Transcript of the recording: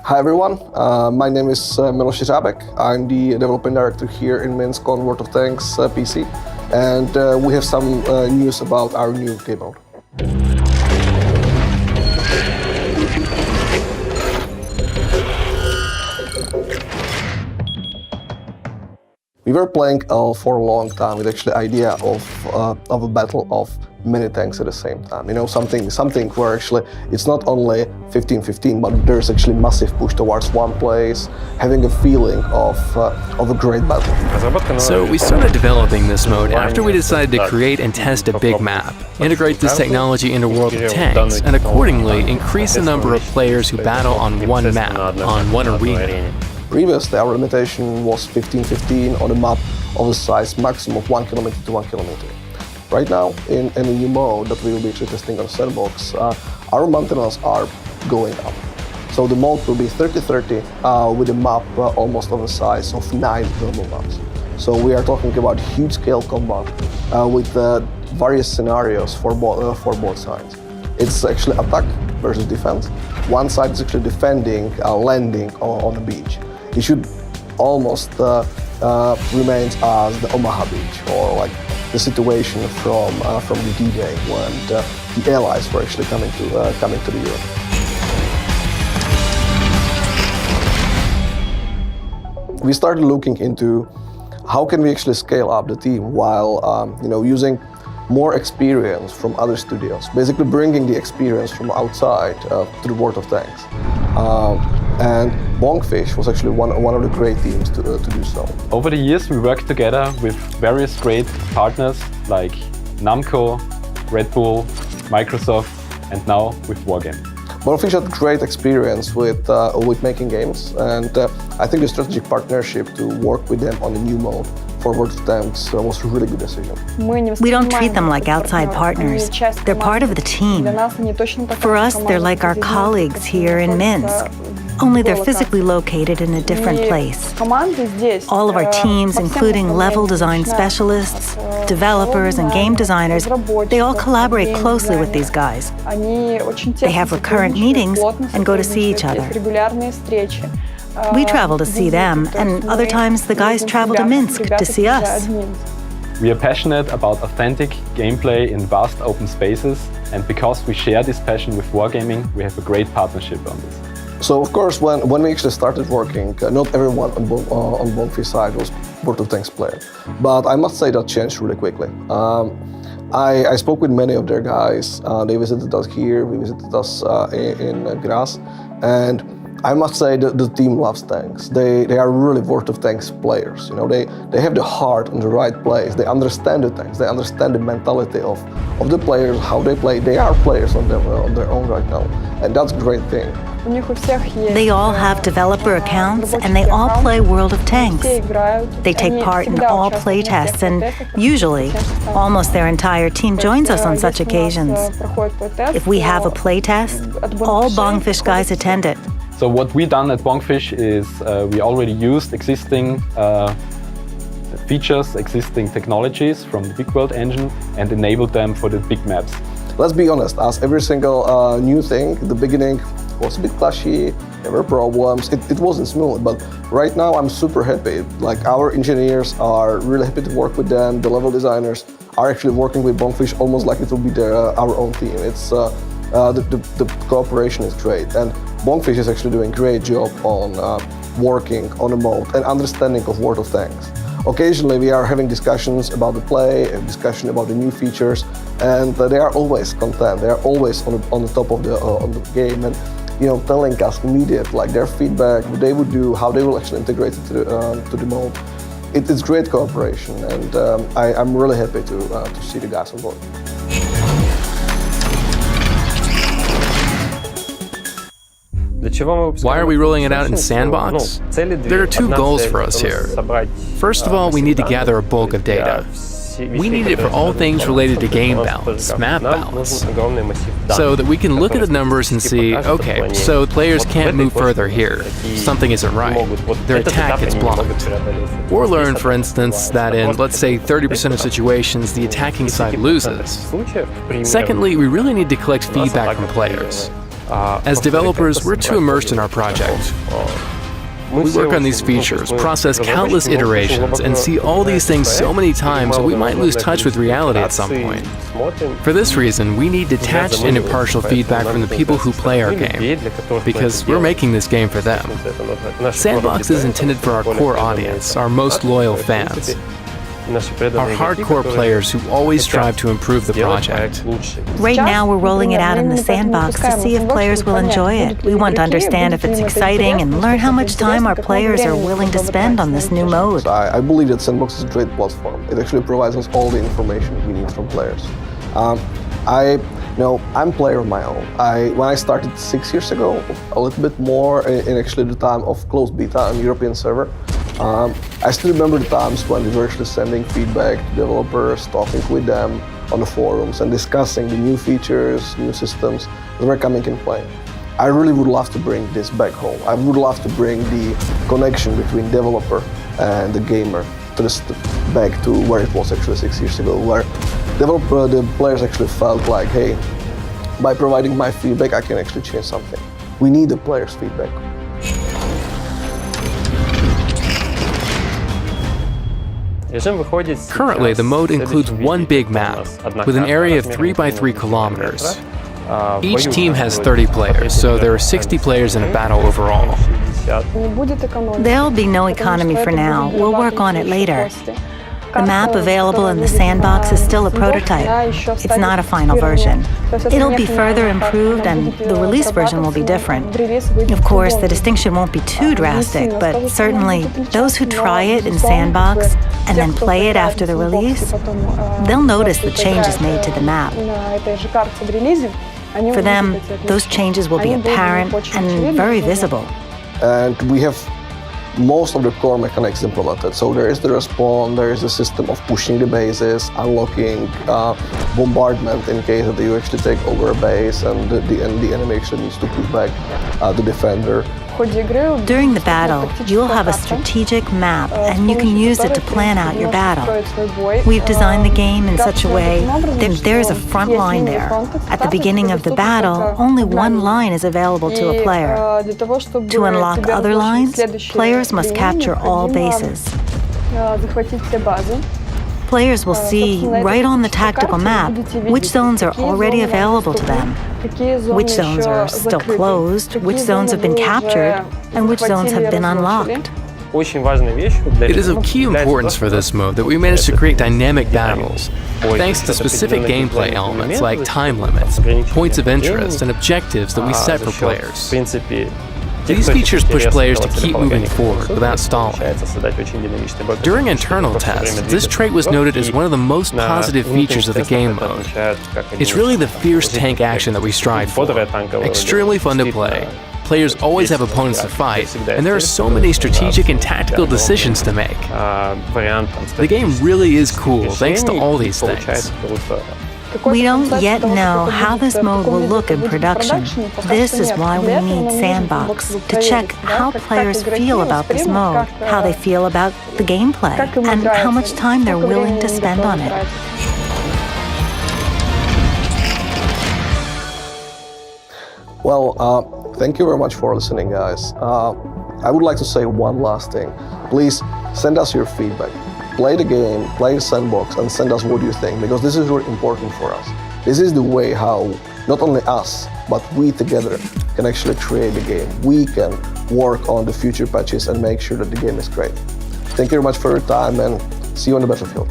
Hi everyone, my name is Miloš Žábek. I'm the development director here in Minsk on World of Tanks PC, and we have some news about our new game mode. We were playing for a long time with actually the idea of a battle of many tanks at the same time. You know, something where actually it's not only 15-15, but there's actually massive push towards one place, having a feeling of a great battle. So we started developing this mode after we decided to create and test a big map, integrate this technology into World of Tanks, and accordingly increase the number of players who battle on one map, on one arena. Previously, our limitation was 15-15 on a map of a size maximum of 1 kilometer to 1 kilometer. Right now, in a new mode that we will be testing on Sandbox, our maintenance are going up. So the mode will be 30-30 with a map almost of a size of 9 normal maps. So we are talking about huge scale combat with various scenarios for both sides. It's actually attack versus defense. One side is actually defending, landing on the beach. It should almost remain as the Omaha beach, or like the situation from the D-Day when the Allies were actually coming to the Europe. We started looking into how can we actually scale up the team while using more experience from other studios, basically bringing the experience from outside to the World of Tanks. And Bonkfish was actually one of the great teams to do so. Over the years, we worked together with various great partners like Namco, Red Bull, Microsoft, and now with Wargame. Bonkfish had great experience with making games, and I think the strategic partnership to work with them on the new mode for World of Tanks was a really good decision. We don't treat them like outside partners. They're part of the team. For us, they're like our colleagues here in Minsk, only they're physically located in a different place. All of our teams, including level design specialists, developers, and game designers, they all collaborate closely with these guys. They have recurrent meetings and go to see each other. We travel to see them, and other times the guys travel to Minsk to see us. We are passionate about authentic gameplay in vast open spaces, and because we share this passion with Wargaming, we have a great partnership on this. So of course, when we actually started working, not everyone on Bonkfish side was World of Tanks player. But I must say that changed really quickly. I spoke with many of their guys. They visited us here, we visited us in Graz, and I must say that the team loves tanks. They are really World of Tanks players. You know, they have the heart in the right place. They understand the tanks. They understand the mentality of the players, how they play. They are players on their own right now, and that's a great thing. They all have developer accounts, and they all play World of Tanks. They take part in all playtests, and usually, almost their entire team joins us on such occasions. If we have a playtest, all Bonkfish guys attend it. So what we done at Bonkfish is we already used existing features, existing technologies from the Big World engine and enabled them for the big maps. Let's be honest, as every single new thing, the beginning was a bit clashy, there were problems, it wasn't smooth, but right now I'm super happy. Like, our engineers are really happy to work with them, the level designers are actually working with Bonkfish almost like it will be our own team. It's the cooperation is great, and Bonkfish is actually doing a great job on working on a mode and understanding of World of Tanks. Occasionally we are having discussions about the play, a discussion about the new features, and they are always content. They are always on the top of the game, and telling us immediate like their feedback, what they would do, how they will actually integrate it to the mode. It's great cooperation, and I'm really happy to see the guys on board. Why are we rolling it out in Sandbox? There are two goals for us here. First of all, we need to gather a bulk of data. We need it for all things related to game balance, map balance, so that we can look at the numbers and see, okay, so players can't move further here, something isn't right, their attack gets blocked. Or learn, for instance, that in, let's say, 30% of situations, the attacking side loses. Secondly, we really need to collect feedback from players. As developers, we're too immersed in our project. We work on these features, process countless iterations, and see all these things so many times that we might lose touch with reality at some point. For this reason, we need detached and impartial feedback from the people who play our game, because we're making this game for them. Sandbox is intended for our core audience, our most loyal fans. Our hardcore players who always strive to improve the project. Right now, we're rolling it out in the Sandbox to see if players will enjoy it. We want to understand if it's exciting and learn how much time our players are willing to spend on this new mode. I believe that Sandbox is a great platform. It actually provides us all the information we need from players. I'm a player of my own. When I started 6 years ago, a little bit more in actually the time of closed beta on European server, I still remember the times when we were actually sending feedback to developers, talking with them on the forums and discussing the new features, new systems that were coming in play. I really would love to bring this back home. I would love to bring the connection between developer and the gamer back to where it was actually 6 years ago, where the players actually felt like, hey, by providing my feedback, I can actually change something. We need the players' feedback. Currently, the mode includes one big map, with an area of 3 by 3 kilometers. Each team has 30 players, so there are 60 players in a battle overall. There'll be no economy for now. We'll work on it later. The map available in the Sandbox is still a prototype. It's not a final version. It'll be further improved and the release version will be different. Of course, the distinction won't be too drastic, but certainly those who try it in Sandbox and then play it after the release, they'll notice the changes made to the map. For them, those changes will be apparent and very visible. And we have most of the core mechanics implemented. So there is the respawn, there is a system of pushing the bases, unlocking bombardment in case that you actually take over a base and the enemy actually needs to push back the defender. During the battle, you'll have a strategic map and you can use it to plan out your battle. We've designed the game in such a way that there's a front line there. At the beginning of the battle, only one line is available to a player. To unlock other lines, players must capture all bases. Players will see right on the tactical map which zones are already available to them, which zones are still closed, which zones have been captured, and which zones have been unlocked. It is of key importance for this mode that we managed to create dynamic battles, thanks to specific gameplay elements like time limits, points of interest, and objectives that we set for players. These features push players to keep moving forward without stalling. During internal tests, this trait was noted as one of the most positive features of the game mode. It's really the fierce tank action that we strive for. Extremely fun to play. Players always have opponents to fight, and there are so many strategic and tactical decisions to make. The game really is cool thanks to all these things. We don't yet know how this mode will look in production. This is why we need Sandbox, to check how players feel about this mode, how they feel about the gameplay, and how much time they're willing to spend on it. Well, thank you very much for listening, guys. I would like to say one last thing. Please send us your feedback. Play the game, play the Sandbox, and send us what you think, because this is really important for us. This is the way how not only us, but we together can actually create the game. We can work on the future patches and make sure that the game is great. Thank you very much for your time, and see you on the battlefield.